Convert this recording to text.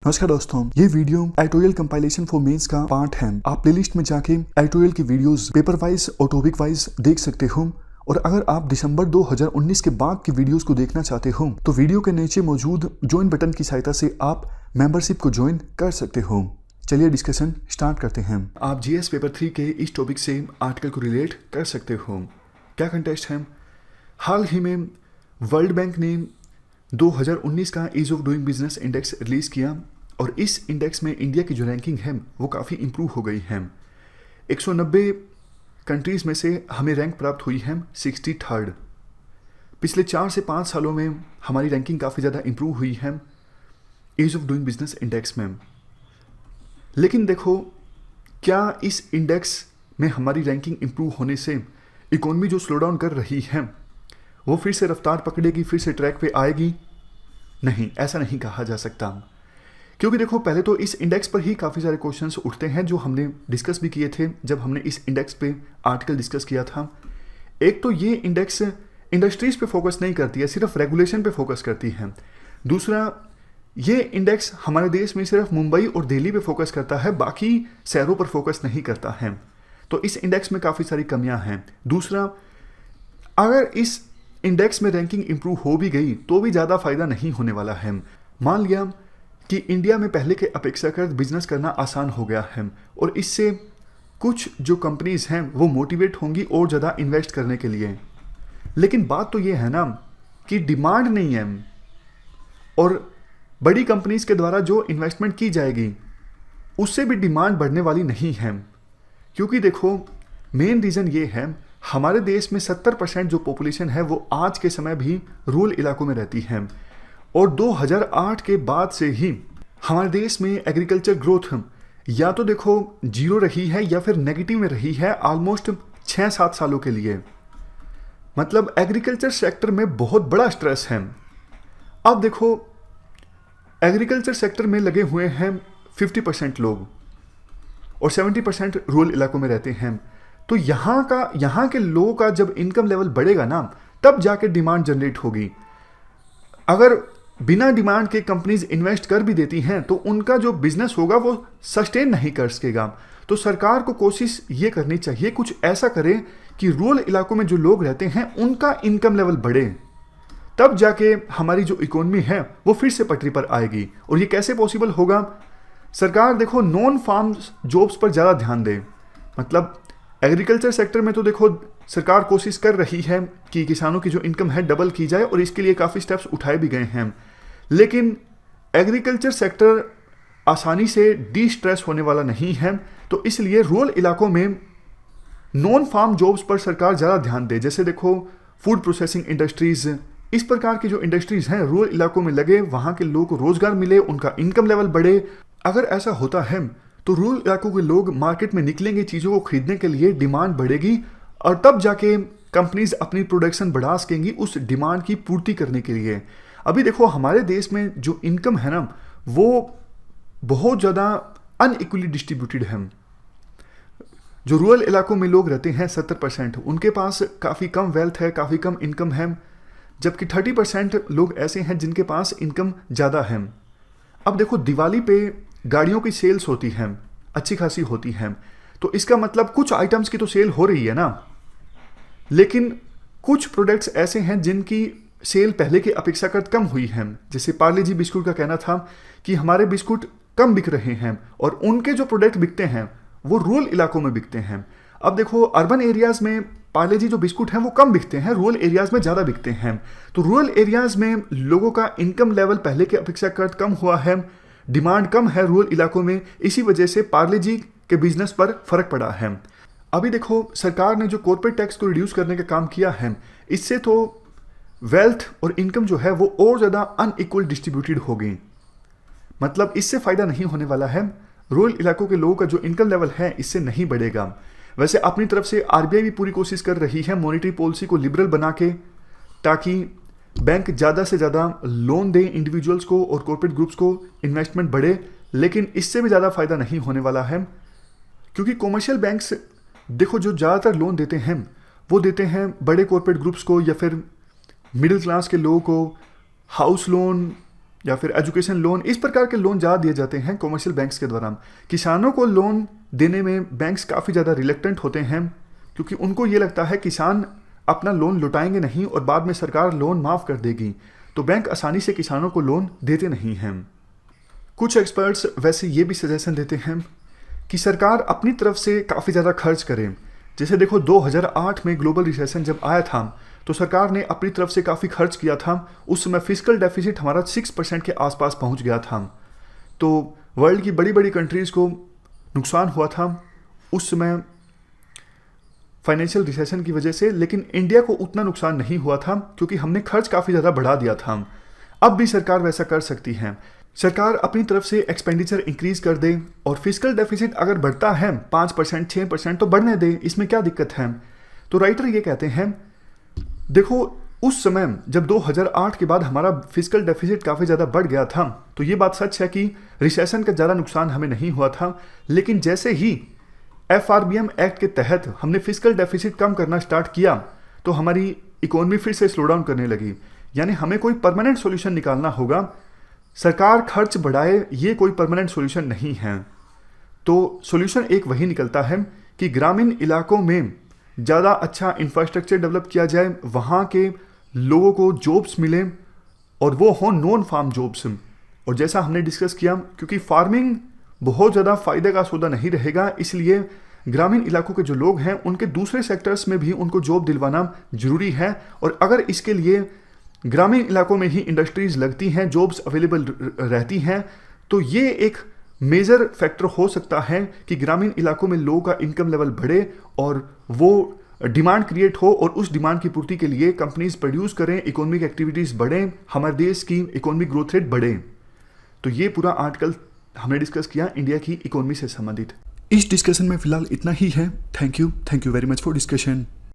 नमस्कार दोस्तों, ये video editorial compilation for mains का पार्ट है। आप प्लेलिस्ट में जाके एडिटोरियल की वीडियोस पेपर वाइज और टॉपिक वाइज देख सकते हो। और अगर आप दिसंबर 2019 के बाद की वीडियोस को देखना चाहते हो तो वीडियो के नीचे मौजूद ज्वाइन बटन की सहायता से आप मेंबरशिप को ज्वाइन कर सकते हो। चलिए डिस्कशन स्टार्ट करते हैं। आप जीएस पेपर 3 के इस टॉपिक से आर्टिकल को रिलेट कर सकते हो। क्या कंटेस्ट है? हाल ही में वर्ल्ड बैंक ने 2019 का ease of doing business index release किया और इस इंडेक्स में इंडिया की जो रैंकिंग है वो काफ़ी इंप्रूव हो गई है। 190 कंट्रीज़ में से हमें रैंक प्राप्त हुई है 63rd। पिछले 4 से 5 सालों में हमारी रैंकिंग काफ़ी ज़्यादा इंप्रूव हुई है ease of doing business index में। लेकिन देखो, क्या इस इंडेक्स में हमारी रैंकिंग इंप्रूव होने से इकोनॉमी जो स्लो डाउन कर रही है वो फिर से रफ्तार पकड़ेगी, फिर से ट्रैक पे आएगी? नहीं, ऐसा नहीं कहा जा सकता। क्योंकि देखो, पहले तो इस इंडेक्स पर ही काफ़ी सारे क्वेश्चंस उठते हैं जो हमने डिस्कस भी किए थे जब हमने इस इंडेक्स पे आर्टिकल डिस्कस किया था। एक तो ये इंडेक्स इंडस्ट्रीज पे फोकस नहीं करती है, सिर्फ रेगुलेशन पे फोकस करती है। दूसरा, ये इंडेक्स हमारे देश में सिर्फ मुंबई और दिल्ली पे फोकस करता है, बाकी शहरों पर फोकस नहीं करता है। तो इस इंडेक्स में काफ़ी सारी कमियां हैं। दूसरा, अगर इस इंडेक्स में रैंकिंग इंप्रूव हो भी गई तो भी ज़्यादा फायदा नहीं होने वाला है। मान लिया कि इंडिया में पहले के अपेक्षाकृत बिजनेस करना आसान हो गया है और इससे कुछ जो कंपनीज हैं वो मोटिवेट होंगी और ज़्यादा इन्वेस्ट करने के लिए। लेकिन बात तो ये है ना कि डिमांड नहीं है और बड़ी कंपनीज के द्वारा जो इन्वेस्टमेंट की जाएगी उससे भी डिमांड बढ़ने वाली नहीं है। क्योंकि देखो, मेन रीज़न ये है, हमारे देश में 70% जो पॉपुलेशन है वो आज के समय भी रूरल इलाकों में रहती है और 2008 के बाद से ही हमारे देश में एग्रीकल्चर ग्रोथ या तो देखो जीरो रही है या फिर नेगेटिव में रही है ऑलमोस्ट 6-7 सालों के लिए। मतलब एग्रीकल्चर सेक्टर में बहुत बड़ा स्ट्रेस है। अब देखो, एग्रीकल्चर सेक्टर में लगे हुए हैं 50% लोग और 70% रूरल इलाकों में रहते हैं। तो यहाँ के लोगों का जब इनकम लेवल बढ़ेगा ना, तब जाके डिमांड जनरेट होगी। अगर बिना डिमांड के कंपनीज इन्वेस्ट कर भी देती हैं तो उनका जो बिजनेस होगा वो सस्टेन नहीं कर सकेगा। तो सरकार को कोशिश ये करनी चाहिए, कुछ ऐसा करे कि रूरल इलाकों में जो लोग रहते हैं उनका इनकम लेवल बढ़े, तब जाके हमारी जो इकोनॉमी है वो फिर से पटरी पर आएगी। और ये कैसे पॉसिबल होगा? सरकार देखो नॉन फार्म जॉब्स पर ज़्यादा ध्यान दे। मतलब एग्रीकल्चर सेक्टर में तो देखो सरकार कोशिश कर रही है कि किसानों की जो इनकम है डबल की जाए और इसके लिए काफ़ी स्टेप्स उठाए भी गए हैं। लेकिन एग्रीकल्चर सेक्टर आसानी से डी स्ट्रेस होने वाला नहीं है। तो इसलिए रूरल इलाकों में नॉन फार्म जॉब्स पर सरकार ज़्यादा ध्यान दे। जैसे देखो, फूड प्रोसेसिंग इंडस्ट्रीज़, इस प्रकार की जो इंडस्ट्रीज़ हैं रूरल इलाकों में लगे, वहाँ के लोगों को रोज़गार मिले, उनका इनकम लेवल बढ़े। अगर ऐसा होता है तो रूरल इलाकों के लोग मार्केट में निकलेंगे चीज़ों को खरीदने के लिए, डिमांड बढ़ेगी और तब जाके कंपनीज अपनी प्रोडक्शन बढ़ा सकेंगी उस डिमांड की पूर्ति करने के लिए। अभी देखो, हमारे देश में जो इनकम है ना वो बहुत ज़्यादा अनइक्वली डिस्ट्रीब्यूटेड है। जो रूरल इलाकों में लोग रहते हैं 70%, उनके पास काफ़ी कम वेल्थ है, काफ़ी कम इनकम है, जबकि 30% लोग ऐसे हैं जिनके पास इनकम ज़्यादा है। अब देखो, दिवाली पे गाड़ियों की सेल्स होती हैं, अच्छी खासी होती हैं, तो इसका मतलब कुछ आइटम्स की तो सेल हो रही है ना। लेकिन कुछ प्रोडक्ट्स ऐसे हैं जिनकी सेल पहले की अपेक्षाकृत कम हुई है। जैसे पार्ले जी बिस्कुट का कहना था कि हमारे बिस्कुट कम बिक रहे हैं और उनके जो प्रोडक्ट बिकते हैं वो रूरल इलाकों में बिकते हैं। अब देखो, अर्बन एरियाज़ में पार्ले जी जो बिस्कुट हैं वो कम बिकते हैं, रूरल एरियाज़ में ज़्यादा बिकते हैं। तो रूरल एरियाज़ में लोगों का इनकम लेवल पहले के अपेक्षाकृत कम हुआ है, डिमांड कम है रूरल इलाकों में, इसी वजह से पार्ले जी के बिजनेस पर फर्क पड़ा है। अभी देखो, सरकार ने जो कॉर्पोरेट टैक्स को रिड्यूस करने का काम किया है, इससे तो वेल्थ और इनकम जो है वो और ज़्यादा अनइक्वल डिस्ट्रीब्यूटेड होगी। मतलब इससे फ़ायदा नहीं होने वाला है। रूरल इलाकों के लोगों का जो इनकम लेवल है इससे नहीं बढ़ेगा। वैसे अपनी तरफ से आरबीआई भी पूरी कोशिश कर रही है मॉनेटरी पॉलिसी को लिबरल बना के, ताकि बैंक ज़्यादा से ज़्यादा लोन दें इंडिविजुअल्स को और कॉर्पोरेट ग्रुप्स को, इन्वेस्टमेंट बढ़े। लेकिन इससे भी ज़्यादा फ़ायदा नहीं होने वाला है, क्योंकि कॉमर्शियल बैंक्स देखो जो ज़्यादातर लोन देते हैं वो देते हैं बड़े कॉर्पोरेट ग्रुप्स को या फिर मिडिल क्लास के लोगों को, हाउस लोन या फिर एजुकेशन लोन, इस प्रकार के लोन ज़्यादा दिए जाते हैं कॉमर्शियल बैंक्स के द्वारा। किसानों को लोन देने में बैंक्स काफ़ी ज़्यादा रिलेक्टेंट होते हैं, क्योंकि उनको ये लगता है किसान अपना लोन लौटाएंगे नहीं और बाद में सरकार लोन माफ़ कर देगी, तो बैंक आसानी से किसानों को लोन देते नहीं हैं। कुछ एक्सपर्ट्स वैसे ये भी सजेशन देते हैं कि सरकार अपनी तरफ से काफ़ी ज़्यादा खर्च करे। जैसे देखो 2008 में ग्लोबल रिसेशन जब आया था तो सरकार ने अपनी तरफ से काफ़ी खर्च किया था। उस समय फिस्कल डेफिसिट हमारा 6% के आसपास पहुंच गया था। तो वर्ल्ड की बड़ी बड़ी कंट्रीज़ को नुकसान हुआ था उस समय फाइनेंशियल रिसेशन की वजह से, लेकिन इंडिया को उतना नुकसान नहीं हुआ था क्योंकि हमने खर्च काफ़ी ज़्यादा बढ़ा दिया था। अब भी सरकार वैसा कर सकती है। सरकार अपनी तरफ से एक्सपेंडिचर इंक्रीज कर दे और फिस्कल डेफिसिट अगर बढ़ता है 5% 6% तो बढ़ने दे, इसमें क्या दिक्कत है। तो राइटर ये कहते हैं देखो उस समय जब 2008 के बाद हमारा फिस्कल डेफिसिट काफ़ी ज़्यादा बढ़ गया था तो ये बात सच है कि रिसेशन का ज़्यादा नुकसान हमें नहीं हुआ था, लेकिन जैसे ही FRBM एक्ट के तहत हमने फिस्कल डेफिसिट कम करना स्टार्ट किया तो हमारी इकोनॉमी फिर से स्लो डाउन करने लगी। यानी हमें कोई परमानेंट सॉल्यूशन निकालना होगा। सरकार खर्च बढ़ाए ये कोई परमानेंट सॉल्यूशन नहीं है। तो सॉल्यूशन एक वही निकलता है कि ग्रामीण इलाकों में ज़्यादा अच्छा इंफ्रास्ट्रक्चर डेवलप किया जाए, वहाँ के लोगों को जॉब्स मिले और वो हों नॉन फार्म जॉब्स। और जैसा हमने डिस्कस किया, क्योंकि फार्मिंग बहुत ज़्यादा फ़ायदे का सौदा नहीं रहेगा, इसलिए ग्रामीण इलाकों के जो लोग हैं उनके दूसरे सेक्टर्स में भी उनको जॉब दिलवाना ज़रूरी है। और अगर इसके लिए ग्रामीण इलाकों में ही इंडस्ट्रीज़ लगती हैं, जॉब्स अवेलेबल रहती हैं, तो ये एक मेजर फैक्टर हो सकता है कि ग्रामीण इलाकों में लोगों का इनकम लेवल बढ़े और वो डिमांड क्रिएट हो और उस डिमांड की पूर्ति के लिए कंपनीज प्रोड्यूस करें, इकोनॉमिक एक्टिविटीज़ बढ़ें, हमारे देश की इकोनॉमिक ग्रोथ रेट बढ़े। तो ये पूरा आर्टिकल हमने डिस्कस किया इंडिया की इकोनॉमी से संबंधित। इस डिस्कशन में फिलहाल इतना ही है। Thank you very much for discussion.